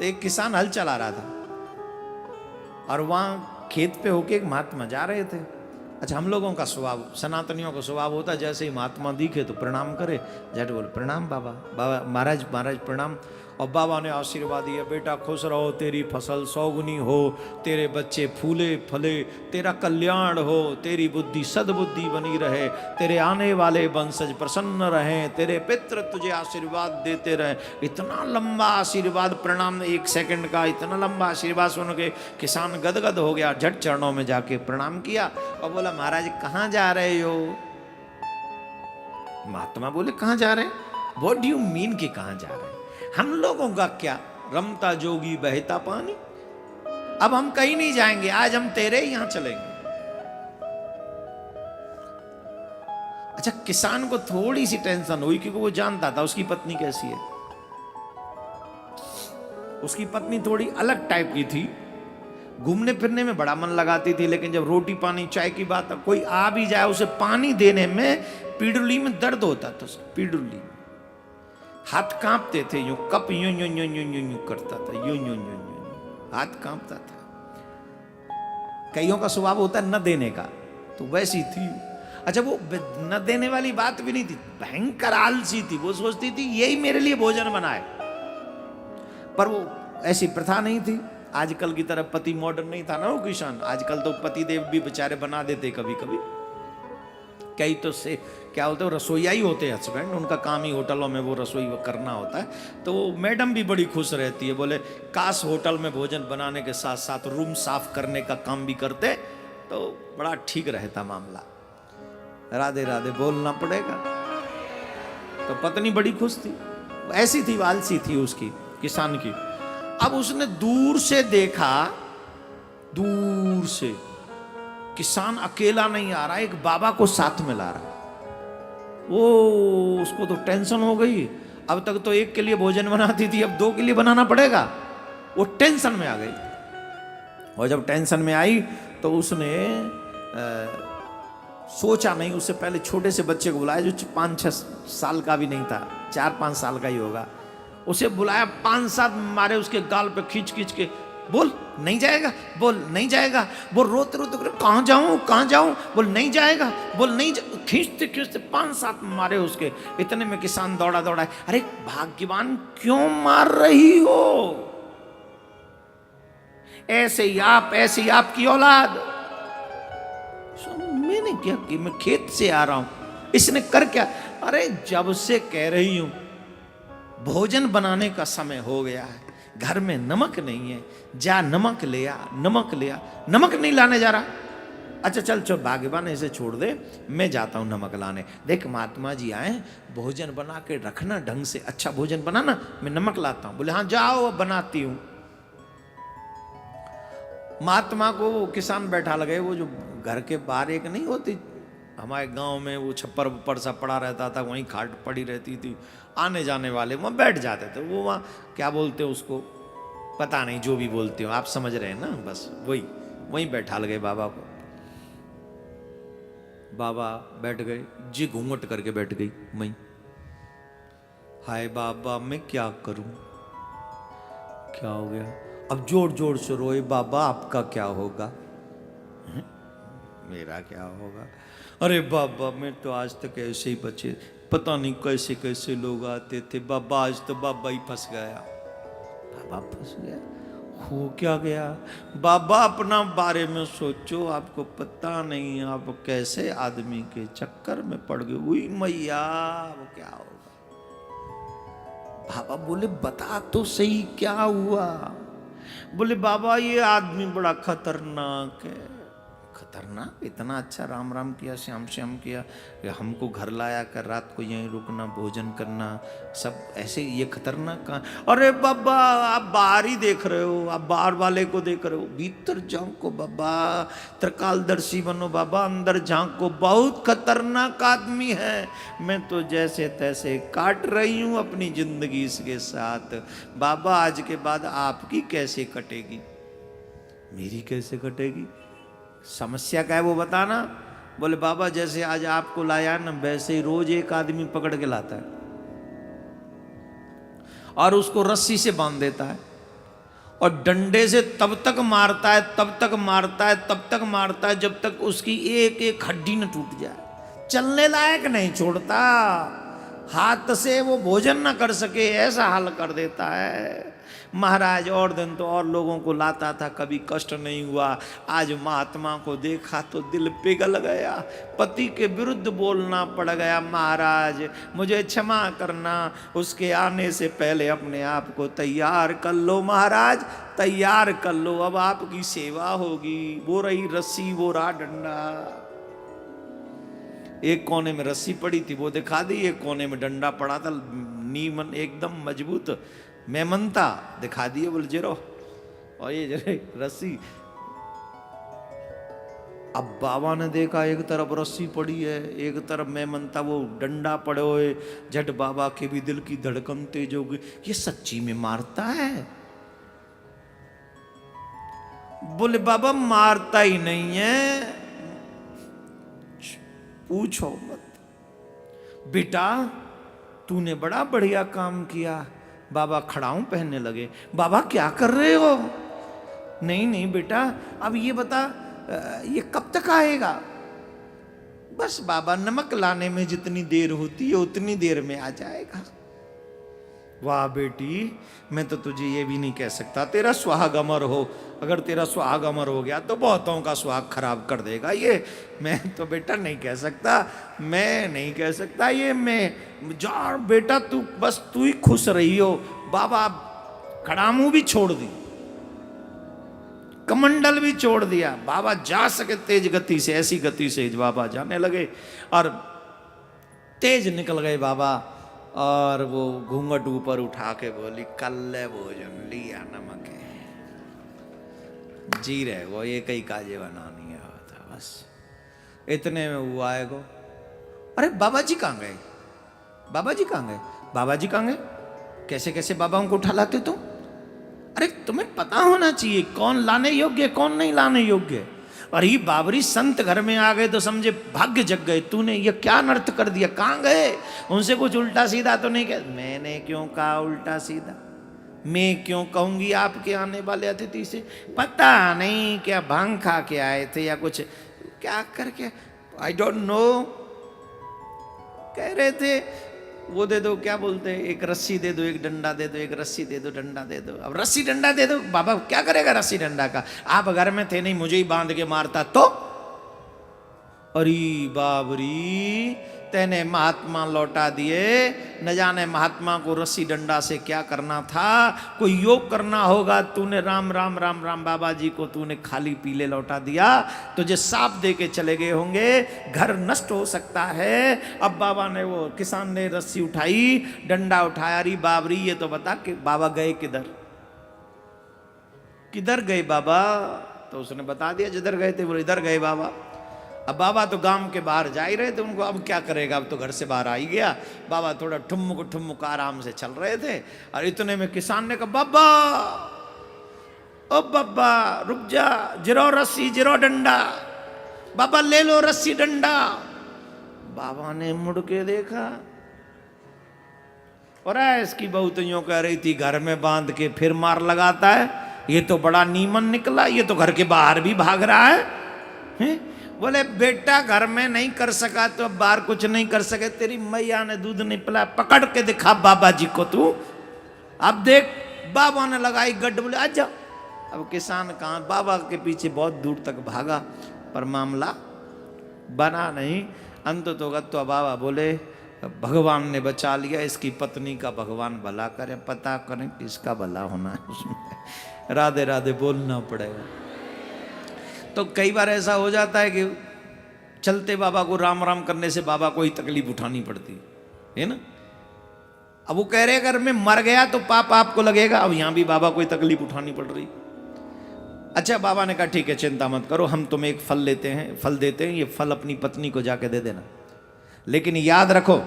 एक किसान हल चला रहा था और वहां खेत पे होके एक महात्मा जा रहे थे। अच्छा, हम लोगों का स्वभाव, सनातनियों का स्वभाव होता है जैसे ही महात्मा दिखे तो प्रणाम करे, जाके बोले प्रणाम बाबा, बाबा महाराज, महाराज प्रणाम। और बाबा ने आशीर्वाद दिया, बेटा खुश रहो, तेरी फसल सौगुनी हो, तेरे बच्चे फूले फले, तेरा कल्याण हो, तेरी बुद्धि सद्बुद्धि बनी रहे, तेरे आने वाले वंशज प्रसन्न रहें, तेरे पितृ तुझे आशीर्वाद देते रहे। इतना लंबा आशीर्वाद, प्रणाम 1 सेकंड का इतना लंबा आशीर्वाद सुन के किसान गदगद हो गया, झट चरणों में जाके प्रणाम किया और बोला महाराज कहाँ जा रहे हो? महात्मा बोले कहाँ जा रहे हैं? व्हाट डू यू मीन कि कहाँ जा रहे हैं? हम लोगों का क्या, रमता जोगी बहता पानी, अब हम कहीं नहीं जाएंगे, आज हम तेरे यहां चलेंगे। अच्छा, किसान को थोड़ी सी टेंशन हुई क्योंकि वो जानता था उसकी पत्नी कैसी है। उसकी पत्नी थोड़ी अलग टाइप की थी, घूमने फिरने में बड़ा मन लगाती थी, लेकिन जब रोटी पानी चाय की बात, कोई आ भी जाए उसे पानी देने में पीडुली में दर्द होता था। पीडुली हाथ कांपते थे, यूं कप यूं यूं यूं यूं यूं यूं करता था, यूं यूं यूं यूं हाथ कांपता था। कईयों का स्वभाव होता है न देने का, तो वैसी थी। अच्छा, वो न देने वाली बात भी नहीं थी, भयंकर आलसी थी। वो सोचती थी यही मेरे लिए भोजन बनाए, पर वो ऐसी प्रथा नहीं थी। आजकल की तरह पति मॉडर्न नहीं था ना वो किसान। आजकल तो पति देव भी बेचारे बना देते कभी कभी। कई तो से क्या होते हैं, रसोईया ही होते हैं हस्बैंड, उनका काम ही होटलों में वो रसोई करना होता है। तो मैडम भी बड़ी खुश रहती है, बोले काश होटल में भोजन बनाने के साथ साथ रूम साफ करने का काम भी करते तो बड़ा ठीक रहता मामला। राधे राधे बोलना पड़ेगा। तो पत्नी बड़ी खुश थी, ऐसी थी, आलसी थी उसकी किसान की। अब उसने दूर से देखा, दूर से किसान अकेला नहीं आ रहा, एक बाबा को साथ में ला रहा। वो उसको तो टेंशन हो गई, अब तक तो एक के लिए भोजन बनाती थी, अब 2 के लिए बनाना पड़ेगा। वो टेंशन में आ गई, और जब टेंशन में आई तो उसने सोचा नहीं, उससे पहले छोटे से बच्चे को बुलाया जो 5-6 साल का भी नहीं था, 4-5 साल का ही होगा। उसे बुलाया, 5-7 मारे उसके गाल पे खींच खींच के, बोल नहीं जाएगा, बोल नहीं जाएगा। बोल रोते रोते कहाँ जाऊं कहाँ जाऊं, बोल नहीं जाएगा, बोल नहीं खींचते खींचते 5-7 मारे उसके। इतने में किसान दौड़ा दौड़ा, अरे भाग्यवान क्यों मार रही हो, ऐसे ही आपकी औलाद। मैंने क्या कि मैं खेत से आ रहा हूं, इसने कर क्या? अरे जब से कह रही हूं भोजन बनाने का समय हो गया है, घर में नमक नहीं है, जा नमक ले आ, नमक ले आ। नमक नहीं लाने जा रहा? अच्छा चल चल भाग्यवान इसे छोड़ दे, मैं जाता हूं नमक लाने। देख महात्मा जी आए, भोजन बना के रखना ढंग से, अच्छा भोजन बनाना, मैं नमक लाता हूं। बोले हाँ जाओ बनाती हूं। महात्मा को वो किसान बैठा लगे, वो जो घर के बाहर एक नहीं होती हमारे गांव में, वो छप्पर ऊपर सा पड़ा रहता था, वहीं खाट पड़ी रहती थी, आने जाने वाले वहाँ बैठ जाते थे। वो वहाँ क्या बोलते हैं उसको, पता नहीं, जो भी बोलते हो आप समझ रहे हैं ना, बस वही वहीं बैठा लगे बाबा को। बाबा बैठ गए, जी घूंघट करके बैठ गई मई। हाय बाबा मैं क्या करूं, क्या हो गया? अब जोर जोर से रोए, बाबा आपका क्या होगा? मेरा क्या होगा? अरे बाबा मैं तो आज तक ऐसे ही बचे, पता नहीं कैसे कैसे लोग आते थे बाबा, आज तो बाबा ही फंस गया। बाबा फंस गया? हो क्या गया? बाबा अपना बारे में सोचो, आपको पता नहीं आप कैसे आदमी के चक्कर में पड़ गए। हुई मैया वो क्या होगा? बाबा बोले बता तो सही क्या हुआ? बोले बाबा ये आदमी बड़ा खतरनाक है। खतरनाक? इतना अच्छा राम राम किया, श्याम श्याम किया, हमको घर लाया कर, रात को यहीं रुकना, भोजन करना, सब ऐसे, ये खतरनाक कहाँ? अरे बाबा आप बाहर ही देख रहे हो, आप बाहर वाले को देख रहे हो, भीतर झांको बाबा, त्रिकालदर्शी बनो बाबा, अंदर झांको, बहुत खतरनाक आदमी है। मैं तो जैसे तैसे काट रही हूँ अपनी जिंदगी इसके साथ। बाबा आज के बाद आपकी कैसे कटेगी? मेरी कैसे कटेगी? समस्या क्या है वो बताना। बोले बाबा जैसे आज आपको लाया ना, वैसे ही रोज एक आदमी पकड़ के लाता है और उसको रस्सी से बांध देता है। और डंडे से तब तक मारता है, तब तक मारता है, तब तक मारता है जब तक उसकी एक एक हड्डी न टूट जाए। चलने लायक नहीं छोड़ता, हाथ से वो भोजन न कर सके ऐसा हाल कर देता है। महाराज और दिन तो और लोगों को लाता था, कभी कष्ट नहीं हुआ। आज महात्मा को देखा तो दिल पिघल गया, पति के विरुद्ध बोलना पड़ गया। महाराज मुझे क्षमा करना, उसके आने से पहले अपने आप को तैयार कर लो महाराज, तैयार कर लो, अब आपकी सेवा होगी। वो रही रस्सी, वो रहा डंडा। एक कोने में रस्सी पड़ी थी वो दिखा दी, एक कोने में डंडा पड़ा था नीमन एकदम मजबूत, मेमनता दिखा दिए, बोले जरो और ये जरे रस्सी। अब बाबा ने देखा एक तरफ रस्सी पड़ी है, एक तरफ मेमनता, वो डंडा पड़े हुए। झट बाबा के भी दिल की धड़कन तेज हो गई, ये सच्ची में मारता है? बोले बाबा मारता ही नहीं है, पूछो मत। बेटा तूने बड़ा बढ़िया काम किया। बाबा खड़ाऊं पहनने लगे। बाबा क्या कर रहे हो? नहीं नहीं बेटा, अब ये बता ये कब तक आएगा? बस बाबा नमक लाने में जितनी देर होती है उतनी देर में आ जाएगा। वाह बेटी, मैं तो तुझे ये भी नहीं कह सकता तेरा सुहाग अमर हो। अगर तेरा सुहाग अमर हो गया तो बहुतों का सुहाग खराब कर देगा ये। मैं तो बेटा नहीं कह सकता, मैं नहीं कह सकता ये। मैं जा बेटा, तू बस तू ही खुश रही हो। बाबा खड़ामू भी छोड़ दी, कमंडल भी छोड़ दिया। बाबा जा सके तेज गति से, ऐसी गति से बाबा जाने लगे और तेज निकल गए बाबा। और वो घूंघट ऊपर उठा के बोली, कल भोजन लिया नमक है, जी रहे वो ये कई काजे बनानी है था बस। इतने में हुआ है को, अरे बाबा जी कहाँ गए? बाबा जी कहाँ गए? बाबा जी कहाँ गए? कैसे कैसे बाबा को उठा लाते तुम? अरे तुम्हें पता होना चाहिए कौन लाने योग्य कौन नहीं लाने योग्य। और ये बाबरी संत घर में आ गए तो समझे भाग्य जग गए। तूने ये क्या नर्थ कर दिया? कहाँ गए? उनसे कुछ उल्टा सीधा तो नहीं कह? मैंने क्यों कहा उल्टा सीधा? मैं क्यों कहूंगी आपके आने वाले अतिथि से? पता नहीं क्या भांग खा के आए थे या कुछ क्या करके, आई डोंट नो। कह रहे थे वो दे दो, क्या बोलते हैं, एक रस्सी दे दो, एक डंडा दे दो, एक रस्सी दे दो, डंडा दे दो। अब रस्सी डंडा दे दो, बाबा क्या करेगा रस्सी डंडा का? आप घर में थे नहीं, मुझे ही बांध के मारता तो? अरे बाबरी, तेने महात्मा लौटा दिए। न जाने महात्मा को रस्सी डंडा से क्या करना था, कोई योग करना होगा। तूने राम राम राम राम बाबा जी को तूने खाली पीले लौटा दिया, तुझे साफ दे के चले गए होंगे, घर नष्ट हो सकता है। अब बाबा ने वो किसान ने रस्सी उठाई, डंडा उठाया। अरे बाबरी ये तो बता कि बाबा गए किधर? किधर गए बाबा? तो उसने बता दिया जिधर गए थे, बोले इधर गए बाबा। अब बाबा तो गांव के बाहर जा ही रहे थे, उनको अब क्या करेगा, अब तो घर से बाहर आ ही गया। बाबा थोड़ा ठुमक ठुमक आराम से चल रहे थे और इतने में किसान ने कहा, बाबा ओ बाबा रुक जा, जिरो रस्सी जिरो डंडा, बाबा ले लो रस्सी डंडा। बाबा ने मुड़ के देखा और इसकी बहू तो यूं कह रही थी घर में बांध के फिर मार लगाता है, ये तो बड़ा नीमन निकला, ये तो घर के बाहर भी भाग रहा है? बोले बेटा घर में नहीं कर सका तो अब बाहर कुछ नहीं कर सके। तेरी मैया ने दूध नहीं पिलाया, पकड़ के दिखा बाबा जी को तू। अब देख बाबा ने लगाई गड्ढ, बोले आजा। अब किसान कहाँ, बाबा के पीछे बहुत दूर तक भागा पर मामला बना नहीं। अंत तो गत्वा बाबा बोले भगवान ने बचा लिया, इसकी पत्नी का भगवान भला करे, पता करें किसका भला होना है उसमें। राधे राधे बोलना पड़ेगा। तो कई बार ऐसा हो जाता है कि चलते बाबा को राम राम करने से बाबा को ही तकलीफ उठानी पड़ती है ना। अब वो कह रहे अगर मैं मर गया तो पाप आपको लगेगा, अब यहां भी बाबा को ही तकलीफ उठानी पड़ रही। अच्छा बाबा ने कहा ठीक है चिंता मत करो, हम तुम्हें एक फल लेते हैं, फल देते हैं, ये फल अपनी पत्नी को जाके दे देना, लेकिन याद रखो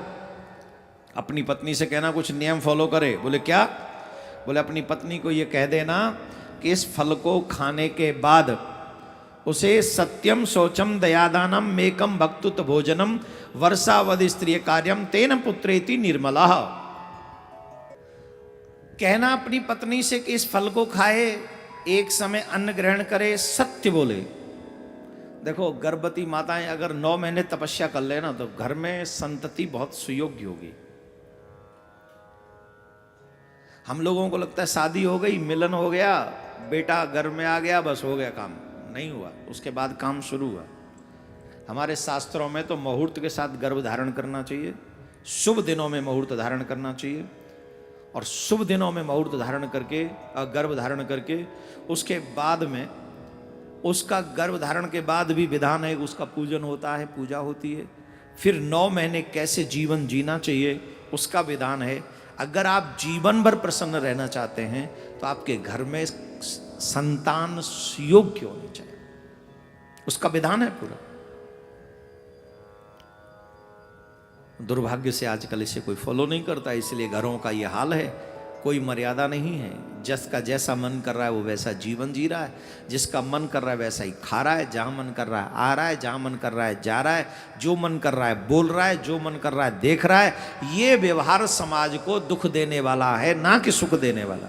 अपनी पत्नी से कहना कुछ नियम फॉलो करे। बोले क्या? बोले अपनी पत्नी को ये कह देना कि इस फल को खाने के बाद उसे सत्यम शौचम दयादानम मेकम भक्तुत भोजनम वर्षावधि स्त्रिय कार्यम तेन पुत्रेति निर्मला। कहना अपनी पत्नी से कि इस फल को खाए, एक समय अन्न ग्रहण करे, सत्य बोले। देखो गर्भवती माताएं अगर 9 महीने तपस्या कर लेना तो घर में संतति बहुत सुयोग्य होगी। हम लोगों को लगता है शादी हो गई, मिलन हो गया, बेटा घर में आ गया, बस हो गया काम। नहीं हुआ, उसके बाद काम शुरू हुआ। हमारे शास्त्रों में तो मुहूर्त के साथ गर्भ धारण करना चाहिए, शुभ दिनों में मुहूर्त धारण करना चाहिए, और शुभ दिनों में मुहूर्त धारण करके गर्भ धारण करके उसके बाद में, उसका गर्भ धारण के बाद भी विधान है, उसका पूजन होता है, पूजा होती है। फिर 9 महीने कैसे जीवन जीना चाहिए उसका विधान है। अगर आप जीवन भर प्रसन्न रहना चाहते हैं तो आपके घर में संतान योग्य होनी चाहिए, उसका विधान है पूरा। दुर्भाग्य से आजकल इसे कोई फॉलो नहीं करता, इसलिए घरों का ये हाल है। कोई मर्यादा नहीं है, जिसका जैसा मन कर रहा है वो वैसा जीवन जी रहा है, जिसका मन कर रहा है वैसा ही खा रहा है, जहां मन कर रहा है आ रहा है, जहां मन कर रहा है जा रहा है, जो मन कर रहा है बोल रहा है, जो मन कर रहा है देख रहा है। ये व्यवहार समाज को दुख देने वाला है, ना कि सुख देने वाला।